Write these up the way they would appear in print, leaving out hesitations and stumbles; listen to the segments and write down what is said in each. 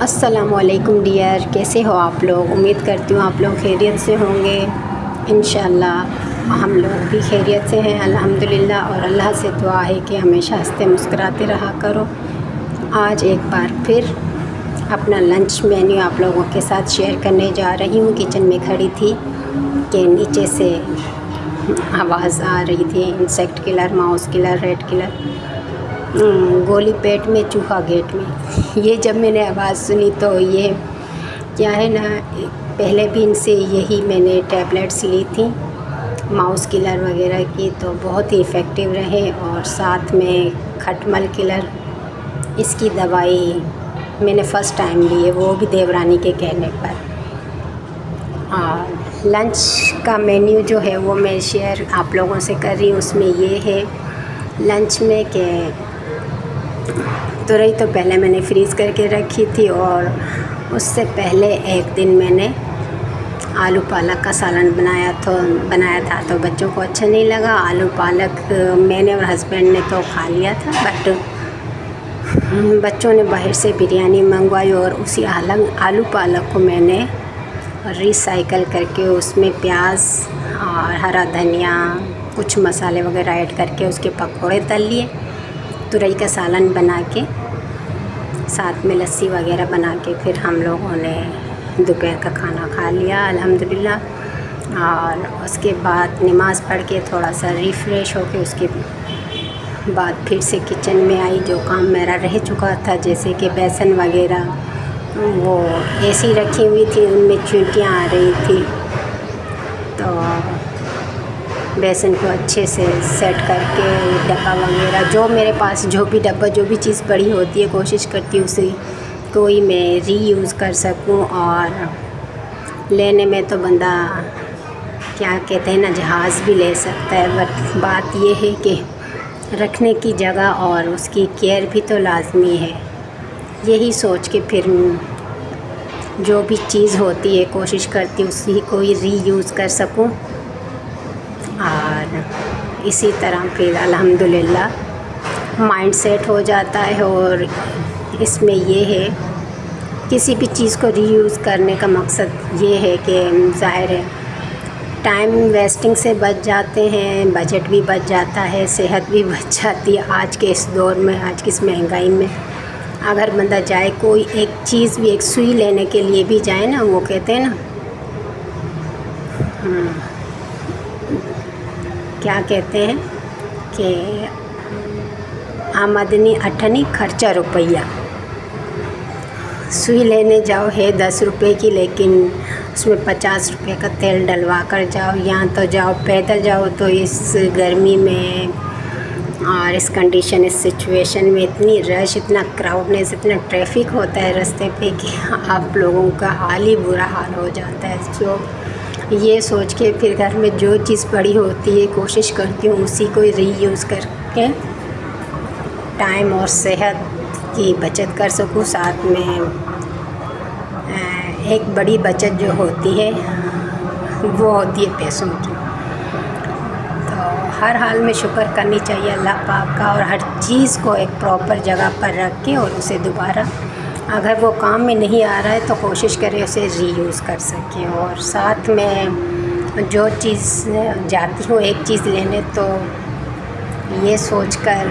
السلام علیکم ڈیئر، کیسے ہو آپ لوگ؟ امید کرتی ہوں آپ لوگ خیریت سے ہوں گے۔ انشاءاللہ ہم لوگ بھی خیریت سے ہیں الحمدللہ، اور اللہ سے دعا ہے کہ ہمیشہ ہنستے مسکراتے رہا کرو۔ آج ایک بار پھر اپنا لنچ مینیو آپ لوگوں کے ساتھ شیئر کرنے جا رہی ہوں۔ کچن میں کھڑی تھی کہ نیچے سے آواز آ رہی تھی، insect colour, mouse colour, rate colour, گولی پیٹ میں چوہا گیٹ میں۔ یہ جب میں نے آواز سنی تو یہ کیا ہے نا، پہلے بھی ان سے یہی میں نے ٹیبلیٹس لی تھیں ماؤس کلر وغیرہ کی، تو بہت ہی افیکٹو رہے، اور ساتھ میں کھٹمل کلر، اس کی دوائی میں نے فرسٹ ٹائم لی ہے، وہ بھی دیورانی کے کہنے پر۔ اور لنچ کا مینیو جو ہے وہ میں شیئر آپ لوگوں سے کر رہی ہوں۔ اس میں یہ ہے لنچ میں کہ تورئی تو پہلے میں نے فریز کر کے رکھی تھی، اور اس سے پہلے ایک دن میں نے آلو پالک کا سالن بنایا تھا، تو بچوں کو اچھا نہیں لگا آلو پالک۔ میں نے اور ہسبینڈ نے تو کھا لیا تھا، بٹ بچوں نے باہر سے بریانی منگوائی، اور اسی آلو پالک کو میں نے ریسائیکل کر کے اس میں پیاز اور ہرا دھنیا، کچھ مسالے وغیرہ ایڈ کر کے اس کے پکوڑے تل لیے، تورئی کا سالن بنا کے، ساتھ میں لسی وغیرہ بنا کے، پھر ہم لوگوں نے دوپہر کا کھانا کھا لیا الحمدللہ۔ اور اس کے بعد نماز پڑھ کے تھوڑا سا ریفریش ہو کے، اس کے بعد پھر سے کچن میں آئی۔ جو کام میرا رہ چکا تھا، جیسے کہ بیسن وغیرہ، وہ ایسی رکھی ہوئی تھی، ان میں چینٹیاں آ رہی تھی، تو بیسن کو اچھے سے سیٹ کر کے ڈبہ وغیرہ، جو میرے پاس جو بھی ڈبہ جو بھی چیز پڑی ہوتی ہے، کوشش کرتی ہوں اسے کوئی میں ری یوز کر سکوں۔ اور لینے میں تو بندہ کیا کہتے ہیں نا، جہاز بھی لے سکتا ہے، بٹ بات یہ ہے کہ رکھنے کی جگہ اور اس کی کیئر بھی تو لازمی ہے۔ یہی سوچ کے پھر جو بھی چیز ہوتی ہے کوشش کرتی ہوں اسی کو ری یوز کر سکوں، اور اسی طرح پھر الحمدللہ مائنڈ سیٹ ہو جاتا ہے۔ اور اس میں یہ ہے، کسی بھی چیز کو ری یوز کرنے کا مقصد یہ ہے کہ ظاہر ہے ٹائم ویسٹنگ سے بچ جاتے ہیں، بجٹ بھی بچ جاتا ہے، صحت بھی بچ جاتی ہے۔ آج کے اس دور میں، آج کی اس مہنگائی میں، اگر بندہ جائے کوئی ایک چیز بھی، ایک سوئی لینے کے لیے بھی جائے نا، وہ کہتے ہیں نا کیا کہتے ہیں کہ آمدنی اٹھنی خرچہ روپیہ۔ سوئی لینے جاؤ ہے 10 روپے کی، لیکن اس میں 50 روپے کا تیل ڈلوا کر جاؤ، یہاں تو جاؤ پیدل جاؤ، تو اس گرمی میں اور اس کنڈیشن، اس سچویشن میں اتنی رش، اتنا کراؤڈنیس، اتنا ٹریفک ہوتا ہے راستے پہ کہ آپ لوگوں کا حال ہی برا حال ہو جاتا ہے۔ جو یہ سوچ کے پھر گھر میں جو چیز پڑی ہوتی ہے کوشش کرتی ہوں اسی کو ری یوز کر کے ٹائم اور صحت کی بچت کر سکوں۔ ساتھ میں ایک بڑی بچت جو ہوتی ہے وہ ہوتی ہے پیسوں کی، تو ہر حال میں شکر کرنی چاہیے اللہ پاک کا، اور ہر چیز کو ایک پراپر جگہ پر رکھ کے، اور اسے دوبارہ اگر وہ کام میں نہیں آ رہا ہے تو کوشش کریں اسے ری یوز کر سکیں۔ اور ساتھ میں جو چیز جاتی ہوں ایک چیز لینے، تو یہ سوچ کر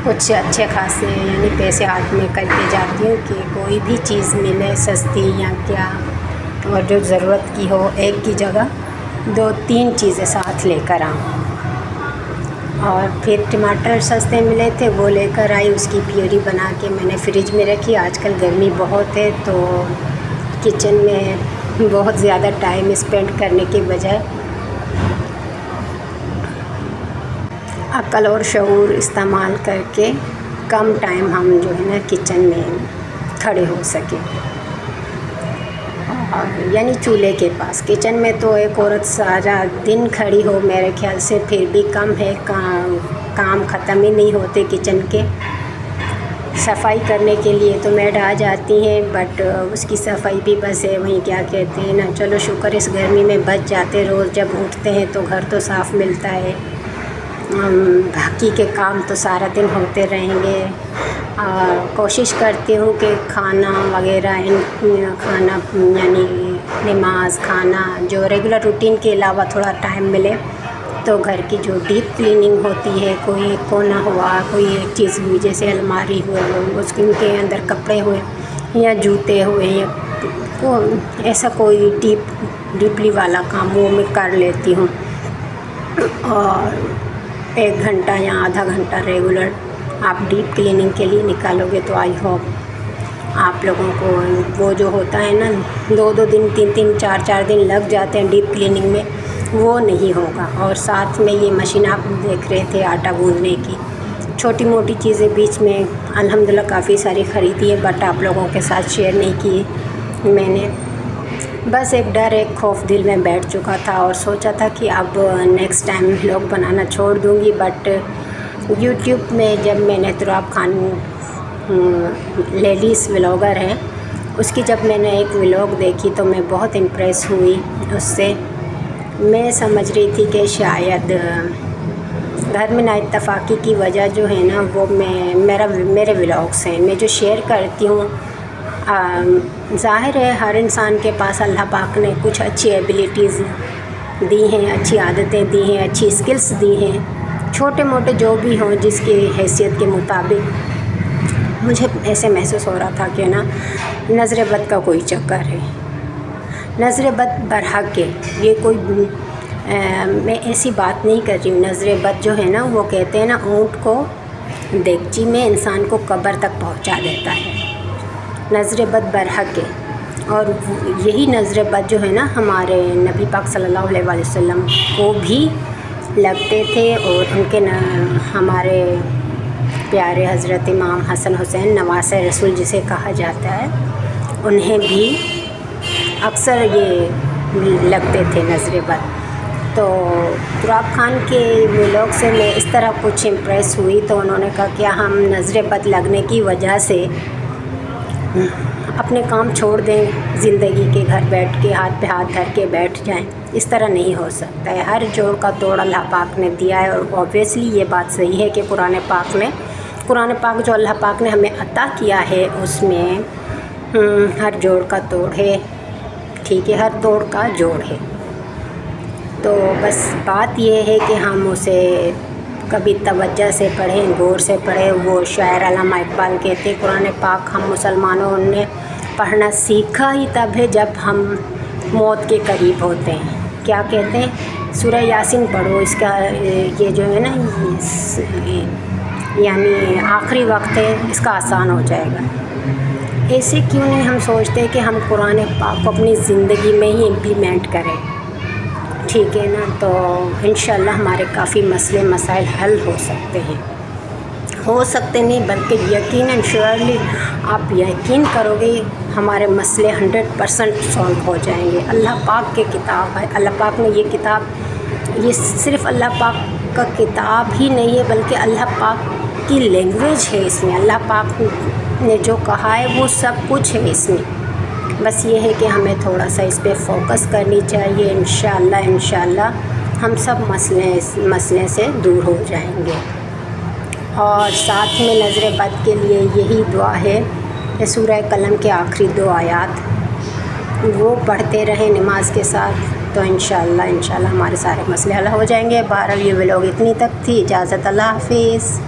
کچھ اچھے خاصے یعنی پیسے ہاتھ میں کر کے جاتی ہوں کہ کوئی بھی چیز ملے سستی یا کیا، اور جو ضرورت کی ہو ایک کی جگہ 2-3 چیزیں ساتھ لے کر آؤں۔ اور پھر ٹماٹر سستے ملے تھے، وہ لے کر آئی، اس کی پیوری بنا کے میں نے فریج میں رکھی۔ آج کل گرمی بہت ہے، تو کچن میں بہت زیادہ ٹائم اسپینڈ کرنے کے بجائے عقل اور شعور استعمال کر کے کم ٹائم ہم جو ہے نا کچن میں کھڑے ہو سکیں، اور یعنی چولہے کے پاس۔ کچن میں تو ایک عورت سارا دن کھڑی ہو میرے خیال سے پھر بھی کم ہے، کام ختم ہی نہیں ہوتے کچن کے۔ صفائی کرنے کے لیے تو میڈ آ جاتی ہیں، بٹ اس کی صفائی بھی بس ہے وہیں کیا کہتے ہیں نا، چلو شکر اس گرمی میں بچ جاتے، روز جب اٹھتے ہیں تو گھر تو صاف ملتا ہے، باقی کے کام تو سارا دن ہوتے رہیں گے. کوشش کرتی ہوں کہ کھانا وغیرہ کھانا یعنی نماز کھانا جو ریگولر روٹین کے علاوہ تھوڑا ٹائم ملے تو گھر کی جو ڈیپ کلیننگ ہوتی ہے، کوئی کونا ہوا، کوئی ایک چیز ہوئی جیسے الماری ہوئے، اس کے اندر کپڑے ہوئے یا جوتے ہوئے یا ایسا کوئی ڈیپلی والا کام وہ میں کر لیتی ہوں. اور 1 گھنٹہ یا آدھا گھنٹہ ریگولر آپ ڈیپ کلیننگ کے لیے نکالو گے تو آئی ہوپ آپ لوگوں کو وہ جو ہوتا ہے نا 2 دن 3 4 دن لگ جاتے ہیں ڈیپ کلیننگ میں، وہ نہیں ہوگا. اور ساتھ میں یہ مشین آپ دیکھ رہے تھے آٹا گوندنے کی، چھوٹی موٹی چیزیں بیچ میں الحمدللہ کافی ساری خریدی ہے، بٹ آپ لوگوں کے ساتھ شیئر نہیں کی میں نے. بس ایک ڈر ایک خوف دل میں بیٹھ چکا تھا اور سوچا تھا کہ اب نیکسٹ ٹائم ولاگ بنانا چھوڑ دوں گی. بٹ یوٹیوب میں جب میں نے تراب خان لیڈیز ولاگر ہیں اس کی جب میں نے ایک ولاگ دیکھی تو میں بہت امپریس ہوئی اس سے. میں سمجھ رہی تھی کہ شاید گھر میں نااتفاقی کی وجہ جو ہے نا وہ میرے ولاگس ہیں، میں جو شیئر کرتی ہوں. ظاہر ہے ہر انسان کے پاس اللہ پاک نے کچھ اچھی ایبیلیٹیز دی ہیں، اچھی عادتیں دی ہیں، اچھی اسکلس دی ہیں، چھوٹے موٹے جو بھی ہوں جس کی حیثیت کے مطابق. مجھے ایسے محسوس ہو رہا تھا کہ نا نظر بد کا کوئی چکر ہے، نظر بد برحق ہے. یہ کوئی میں ایسی بات نہیں کر رہی ہوں. نظر بد جو ہے نا وہ کہتے ہیں نا اونٹ کو دیگچی میں انسان کو قبر تک پہنچا دیتا ہے. نظر بد برحق ہے. اور یہی نظر بد جو ہے نا ہمارے نبی پاک صلی اللہ علیہ وآلہ وسلم کو بھی لگتے تھے، اور ان کے ہمارے پیارے حضرت امام حسن حسین نواسۂ رسول جسے کہا جاتا ہے انہیں بھی اکثر یہ لگتے تھے نظر بد. تو تراب خان کے ولاگ سے میں اس طرح کچھ امپریس ہوئی تو انہوں نے کہا کہ ہم نظر بد لگنے کی وجہ سے اپنے کام چھوڑ دیں، زندگی کے گھر بیٹھ کے ہاتھ پہ ہاتھ دھر کے بیٹھ جائیں. اس طرح نہیں ہو سکتا ہے. ہر جوڑ کا توڑ اللہ پاک نے دیا ہے، اور اوبویسلی یہ بات صحیح ہے کہ قرآن پاک جو اللہ پاک نے ہمیں عطا کیا ہے اس میں ہر جوڑ کا توڑ ہے. ٹھیک ہے، ہر توڑ کا جوڑ ہے. تو بس بات یہ ہے کہ ہم اسے کبھی توجہ سے پڑھیں، غور سے پڑھیں. وہ شاعر علامہ اقبال کہتے قرآن پاک ہم مسلمانوں نے پڑھنا سیکھا ہی تب ہے جب ہم موت کے قریب ہوتے ہیں. کیا کہتے ہیں؟ سورہ یاسین پڑھو، اس کا یہ جو ہے نا یعنی آخری وقت ہے، اس کا آسان ہو جائے گا. ایسے کیوں نہیں ہم سوچتے کہ ہم قرآن پاک کو اپنی زندگی میں ہی امپلیمنٹ کریں. ٹھیک ہے نا، تو انشاءاللہ ہمارے کافی مسئلے مسائل حل ہو سکتے نہیں بلکہ یقیناً شیورلی آپ یقین کرو گے ہمارے مسئلے 100% سولو ہو جائیں گے. اللہ پاک کی کتاب ہے، اللہ پاک نے یہ کتاب، یہ صرف اللہ پاک کا کتاب ہی نہیں ہے بلکہ اللہ پاک کی لینگویج ہے. اس میں اللہ پاک نے جو کہا ہے وہ سب کچھ ہے اس میں. بس یہ ہے کہ ہمیں تھوڑا سا اس پہ فوکس کرنی چاہیے. انشاءاللہ ہم سب مسئلے سے دور ہو جائیں گے. اور ساتھ میں نظر بد کے لیے یہی دعا ہے کہ سورہ قلم کے آخری 2 آیات وہ پڑھتے رہیں نماز کے ساتھ، تو انشاءاللہ ہمارے سارے مسئلے حل ہو جائیں گے. بہرحال یہ ولاگ اتنی تک تھی. اجازت، اللہ حافظ.